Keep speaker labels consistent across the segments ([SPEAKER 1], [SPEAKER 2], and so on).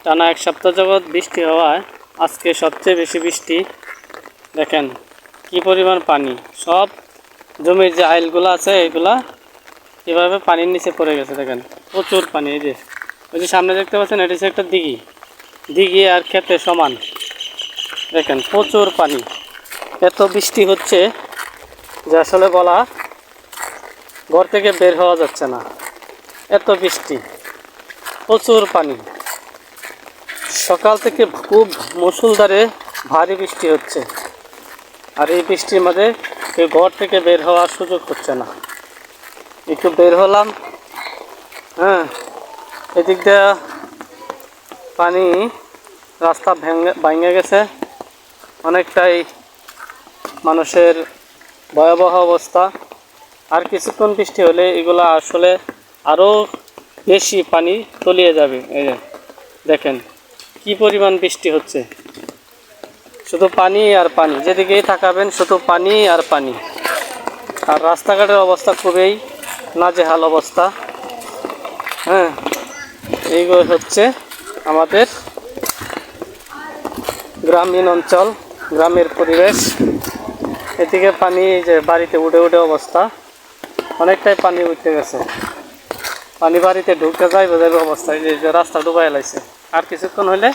[SPEAKER 1] টানা এক সপ্তাহ যাবৎ বৃষ্টি হওয়ায় আজকে সবচেয়ে বেশি বৃষ্টি। দেখেন কি পরিমাণ পানি, সব জমির যে আইলগুলো আছে এগুলা কীভাবে পানির নিচে পড়ে গেছে। দেখেন প্রচুর পানি। এই যে ওই যে সামনে দেখতে পাচ্ছেন, এটি হচ্ছে একটা দিঘি আর খেতে সমান। দেখেন প্রচুর পানি, এত বৃষ্টি হচ্ছে যে আসলে বলা, ঘর থেকে বের হওয়া যাচ্ছে না, এত বৃষ্টি, প্রচুর পানি। সকাল থেকে খুব মুষলধারে ভারী বৃষ্টি হচ্ছে, আর এই বৃষ্টির মধ্যে কেউ ঘর থেকে বের হওয়ার সুযোগ হচ্ছে না। একটু বের হলাম, এদিক দিয়ে পানি, রাস্তা ভেঙে গেছে অনেকটাই, মানুষের ভয়াবহ অবস্থা। আর কিছুক্ষণ বৃষ্টি হলে এগুলো আসলে আরও বেশি পানি তলিয়ে যাবে। এই যে দেখেন কি পরিমাণ বৃষ্টি হচ্ছে, শুধু পানি আর পানি, যেদিকেই তাকাবেন শুধু পানি আর পানি। আর রাস্তাঘাটের অবস্থা খুবই নাজেহাল অবস্থা। এইগুলো হচ্ছে আমাদের গ্রামীণ অঞ্চল, গ্রামের পরিবেশ। এদিকে পানি, যে বাড়িতে উঠে অবস্থা, অনেকটাই পানি উঠে গেছে, পানি বাড়িতে ঢুকে যায় বোঝাবে অবস্থা। এই যে রাস্তা ডুবাই লাগছে, আর কিছুক্ষণ হলে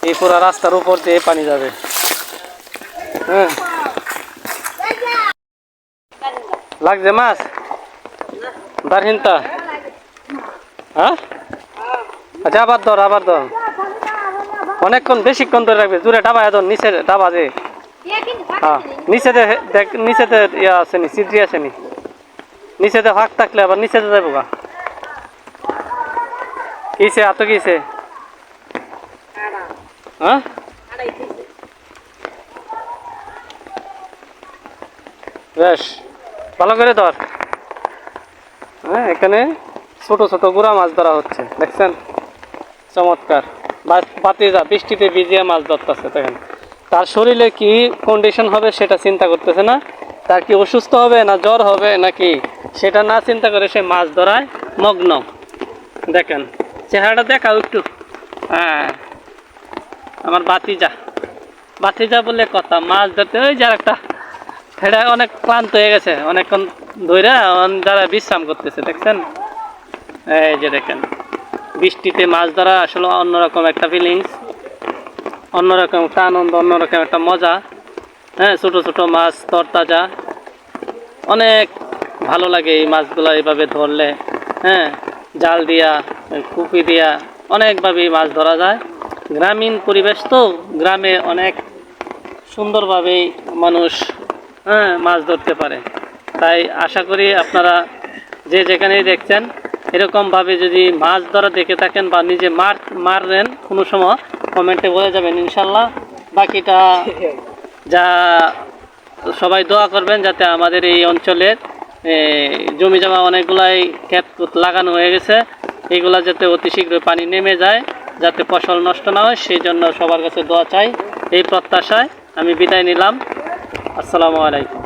[SPEAKER 1] এই পুরো রাস্তার উপর দিয়ে পানি যাবে। লাগছে মাছ দারহিনতা? আচ্ছা, আবার ধর অনেকক্ষণ, বেশিক্ষণ ধরে রাখবে, জোরে ডাবায় ধর, নিচে ডাবা যে, নিচেতে দেখ, নিচেতে ইয়া আসেনি, সিদ্রি আসেনি, নিচেতে ফাঁক থাকলে আবার নিচেতে যাবো গা। কিসে এত কিসে? বেশ ভালো করে ধর। এখানে ছোট ছোট গুড়া মাছ ধরা হচ্ছে, দেখছেন? চমৎকার। বাতিজা বৃষ্টিতে ভিজিয়ে মাছ ধরতেছে। দেখেন তার শরীরে কি কন্ডিশন হবে সেটা চিন্তা করতেছে না, তার কি অসুস্থ হবে না জ্বর হবে নাকি সেটা না চিন্তা করে সে মাছ ধরায় মগ্ন। দেখেন চেহারাটা দেখাও একটু। আমার বাতিজা বলে কথা, মাছ ধরতে ওই যার একটা, সেটা অনেক ক্লান্ত হয়ে গেছে, অনেকক্ষণ ধরে যারা বিশ্রাম করতেছে। দেখছেন এই যে দেখেন, বৃষ্টিতে মাছ ধরা আসলে অন্যরকম একটা ফিলিংস, অন্যরকম একটা আনন্দ, অন্যরকম একটা মজা। ছোট ছোট মাছ তরতাজা, অনেক ভালো লাগে এই মাছগুলো এইভাবে ধরলে। জাল দিয়া, কুপি দিয়া অনেকভাবে মাছ ধরা যায়। গ্রামীণ পরিবেশ তো, গ্রামে অনেক সুন্দরভাবেই মানুষ মাছ ধরতে পারে। তাই আশা করি আপনারা যে যেখানেই দেখছেন, এরকমভাবে যদি মাছ ধরা দেখে থাকেন বা নিজে মারেন কোনো সময়, কমেন্টে বলে যাবেন ইনশাল্লাহ। বাকিটা যা সবাই দোয়া করবেন যাতে আমাদের এই অঞ্চলের জমি জমা অনেকগুলাই ক্ষেত লাগানো হয়ে গেছে, এইগুলা যাতে অতি শীঘ্রই পানি নেমে যায়, যাতে ফসল নষ্ট না হয়, সেই জন্য সবার কাছে দোয়া চাই। এই প্রত্যাশায় আমি বিদায় নিলাম। আসসালামু আলাইকুম।